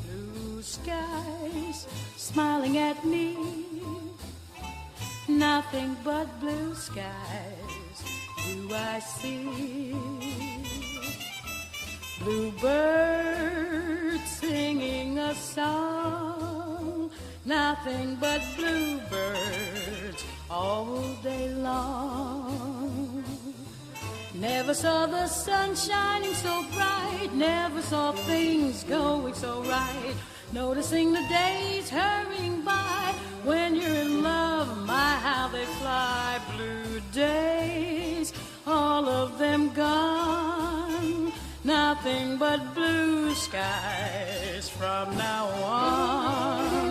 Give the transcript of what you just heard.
Blue skies smiling at me, nothing but blue skies do I see. Bluebirds singing a song, nothing but bluebirds all day long. Never saw the sun shining so bright, never saw things going so right. Noticing the days hurrying by, when you're in love, my how they fly. Blue days, all of them gone, nothing but blue skies from now on.